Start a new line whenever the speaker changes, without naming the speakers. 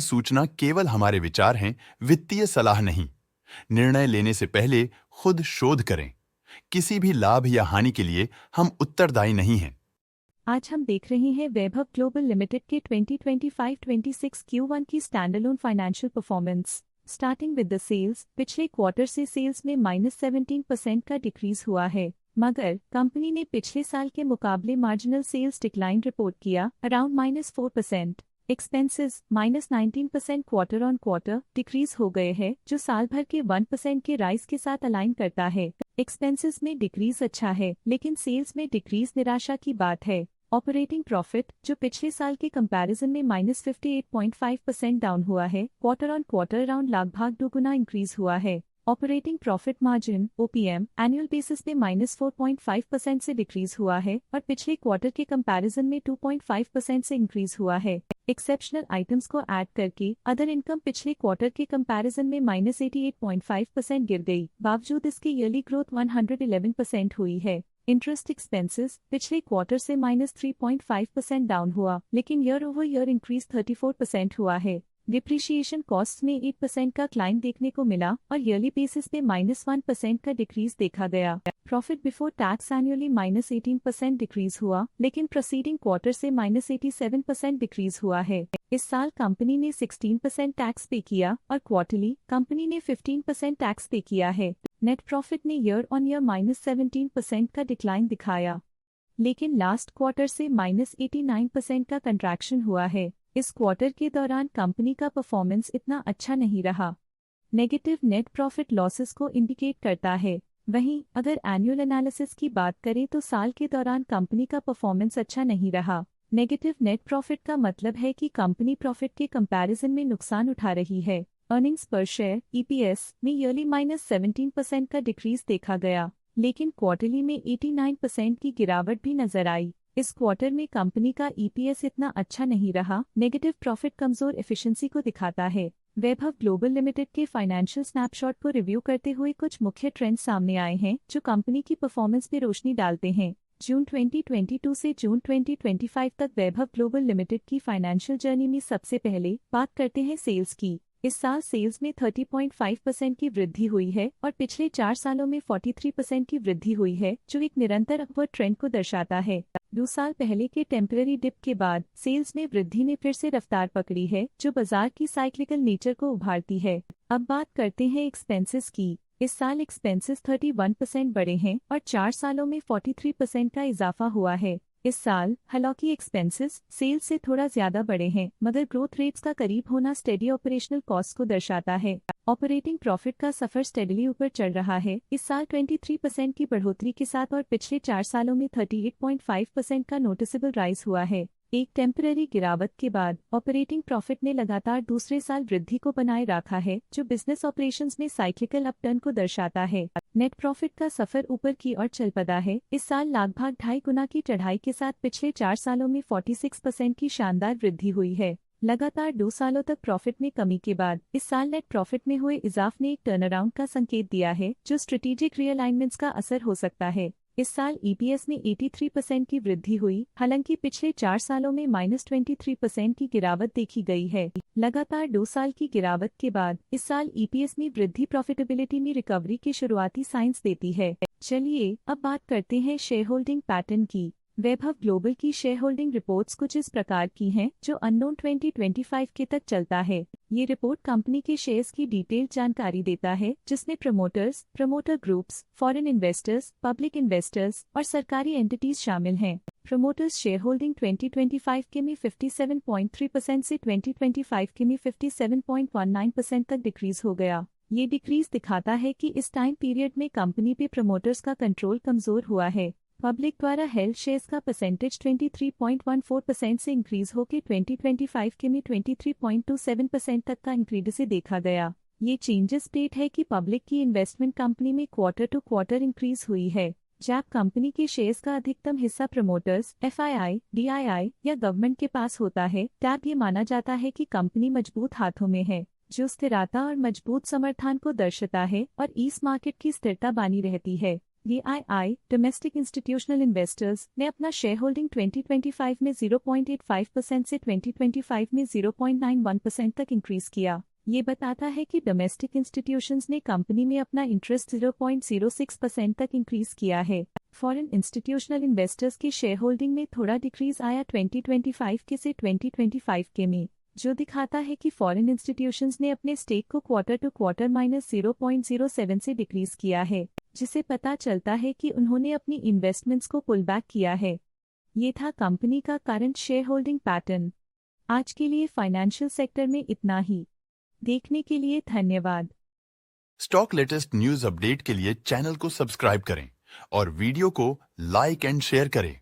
सूचना केवल हमारे विचार हैं, वित्तीय सलाह नहीं। निर्णय लेने से पहले खुद शोध करें। किसी भी लाभ या हानि के लिए हम उत्तरदायी नहीं हैं।
आज हम देख रहे हैं वैभव ग्लोबल लिमिटेड के 2025-26 Q1 की standalone financial performance. Starting with the sales, पिछले क्वार्टर से सेल्स में -17% का डिक्रीज हुआ है, मगर कंपनी ने पिछले साल के मुकाबले मार्जिनल सेल्स डिक्लाइन रिपोर्ट किया, around -4%। Expenses -19% quarter on quarter decrease हो गए हैं, जो साल भर के 1% के राइज के साथ अलाइन करता है। एक्सपेंसेस में डिक्रीज अच्छा है, लेकिन सेल्स में डिक्रीज निराशा की बात है। ऑपरेटिंग प्रॉफिट, जो पिछले साल के कंपैरिजन में -58.5% डाउन हुआ है, क्वार्टर ऑन क्वार्टर अराउंड लगभग दोगुना इंक्रीज हुआ है। Operating profit margin (OPM) annual basis पे -4.5% से डिक्रीज हुआ है और पिछले क्वार्टर के कंपैरिजन में 2.5% से इंक्रीज हुआ है। एक्सेप्शनल आइटम्स को ऐड करके अदर इनकम पिछले क्वार्टर के कंपैरिजन में -88.5% गिर गई, बावजूद इसके ईयरली ग्रोथ 111% हुई है। इंटरेस्ट एक्सपेंसेस पिछले क्वार्टर से -3.5% डाउन हुआ, लेकिन ईयर ओवर ईयर इंक्रीज 34% हुआ है। डिप्रिशिएशन कॉस्ट में 8% का क्लाइम देखने को मिला और ईयरली बेसिस पे -1% का डिक्रीज देखा गया। Profit before tax annually -18% decrease हुआ, लेकिन प्रोसीडिंग क्वार्टर से -87% डिक्रीज हुआ है। इस साल कंपनी ने 16% टैक्स पे किया और क्वार्टरली कंपनी ने 15% टैक्स पे किया है। नेट प्रॉफिट ने ईयर ऑन ईयर -17% का डिक्लाइन दिखाया, लेकिन लास्ट क्वार्टर से -89% का कंट्रैक्शन हुआ है। इस क्वार्टर के दौरान कंपनी का परफॉर्मेंस इतना अच्छा नहीं रहा। नेगेटिव नेट प्रॉफिट लॉसेस को इंडिकेट करता है। वहीं अगर एनुअल एनालिसिस की बात करें तो साल के दौरान कंपनी का परफॉर्मेंस अच्छा नहीं रहा। नेगेटिव नेट प्रॉफिट का मतलब है कि कंपनी प्रॉफिट के कंपैरिजन में नुकसान उठा रही है। अर्निंग्स पर शेयर (EPS) में ईयरली -17% का डिक्रीज देखा गया, लेकिन क्वार्टरली में 89% की गिरावट भी नजर आई। इस क्वार्टर में कंपनी का EPS इतना अच्छा नहीं रहा। नेगेटिव प्रॉफिट कमजोर एफिशिएंसी को दिखाता है। वैभव ग्लोबल लिमिटेड के फाइनेंशियल स्नैपशॉट को रिव्यू करते हुए कुछ मुख्य ट्रेंड्स सामने आए हैं जो कंपनी की परफॉर्मेंस पे रोशनी डालते हैं। जून 2022 से जून 2025 तक वैभव ग्लोबल लिमिटेड की फाइनेंशियल जर्नी में सबसे पहले बात करते हैं सेल्स की। इस साल सेल्स में 30.5% की वृद्धि हुई है और पिछले 4 सालों में 43% की वृद्धि हुई है, जो एक निरंतर अपवर्ड ट्रेंड को दर्शाता है। 2 साल पहले के टेम्पररी डिप के बाद सेल्स में वृद्धि ने फिर से रफ्तार पकड़ी है, जो बाजार की साइक्लिकल नेचर को उभारती है। अब बात करते हैं एक्सपेंसेस की। इस साल एक्सपेंसेस 31% बढ़े हैं और 4 सालों में 43% का इजाफा हुआ है। इस साल हालांकि एक्सपेंसेस सेल्स से थोड़ा ज्यादा बढ़े हैं, मगर ग्रोथ रेट्स का करीब होना स्टेडी ऑपरेशनल कॉस्ट को दर्शाता है। ऑपरेटिंग प्रॉफिट का सफर स्टेडली ऊपर चढ़ रहा है। इस साल 23% की बढ़ोतरी के साथ और पिछले 4 सालों में 38.5% का नोटिसेबल राइज हुआ है। एक टेम्पररी गिरावट के बाद ऑपरेटिंग प्रॉफिट ने लगातार दूसरे साल वृद्धि को बनाए रखा है, जो बिजनेस ऑपरेशंस में साइक्लिकल अपटर्न को दर्शाता है। नेट प्रॉफिट का सफर ऊपर की ओर चल पड़ा है। इस साल लगभग 2.5 गुना की चढ़ाई के साथ पिछले 4 सालों में 46% की शानदार वृद्धि हुई है। लगातार 2 सालों तक प्रॉफिट में कमी के बाद इस साल नेट प्रॉफिट में हुए इजाफ ने एक टर्नअराउंड का संकेत दिया है, जो स्ट्रेटेजिक रियलाइनमेंट्स का असर हो सकता है। इस साल EPS में 83% की वृद्धि हुई, हालांकि पिछले 4 सालों में -23% की गिरावट देखी गई है। लगातार 2 साल की गिरावट के बाद इस साल EPS में वृद्धि प्रॉफिटेबिलिटी में रिकवरी के शुरुआती साइंस देती है। चलिए अब बात करते हैं शेयर होल्डिंग पैटर्न की। वैभव ग्लोबल की शेयर होल्डिंग रिपोर्ट्स कुछ इस प्रकार की हैं, जो अननोन 2025 के तक चलता है। ये रिपोर्ट कंपनी के शेयर्स की डिटेल्ड जानकारी देता है, जिसमें promoters, promoter groups, foreign investors, public investors और सरकारी एंटिटीज शामिल हैं। प्रमोटर्स शेयर होल्डिंग 2025 के में 57.3% से 2025 के में 57.19% तक डिक्रीज हो गया। ये डिक्रीज दिखाता है कि इस टाइम पीरियड में कंपनी पे प्रमोटर्स का कंट्रोल कमजोर हुआ है। पब्लिक द्वारा हेल्ड शेयर्स का परसेंटेज 23.14% से इंक्रीज होकर 2025 के में 23.27% तक का इंक्रीज से देखा गया। ये चेंजेस स्टेट है कि पब्लिक की इन्वेस्टमेंट कंपनी में क्वार्टर टू क्वार्टर इंक्रीज हुई है। जब कंपनी के शेयर्स का अधिकतम हिस्सा प्रमोटर्स, FII, DII या गवर्नमेंट के पास होता है, तब ये माना जाता है कि कंपनी मजबूत हाथों में है, जो स्थिरता और मजबूत समर्थन को दर्शाता है और इस मार्केट की स्थिरता बनी रहती है। DII डोमेस्टिक इंस्टीट्यूशनल इन्वेस्टर्स ने अपना शेयर होल्डिंग 2025 में 0.85% से 2025 में 0.91% तक इंक्रीज किया। ये बताता है कि डोमेस्टिक इंस्टीट्यूशंस ने कंपनी में अपना इंटरेस्ट 0.06% तक इंक्रीज किया है। फॉरेन इंस्टीट्यूशनल इन्वेस्टर्स की शेयर होल्डिंग में थोड़ा डिक्रीज आया 2025 के से 2025 के में, जो दिखाता है कि फॉरेन इंस्टीट्यूशंस ने अपने स्टेक को क्वार्टर टू क्वार्टर -0.07 से डिक्रीज किया है, जिसे पता चलता है कि उन्होंने अपनी इन्वेस्टमेंट्स को पुल बैक किया है। ये था कंपनी का करंट शेयर होल्डिंग पैटर्न। आज के लिए फाइनेंशियल सेक्टर में इतना ही। देखने के लिए धन्यवाद।
स्टॉक लेटेस्ट न्यूज अपडेट के लिए चैनल को सब्सक्राइब करें और वीडियो को लाइक एंड शेयर करें।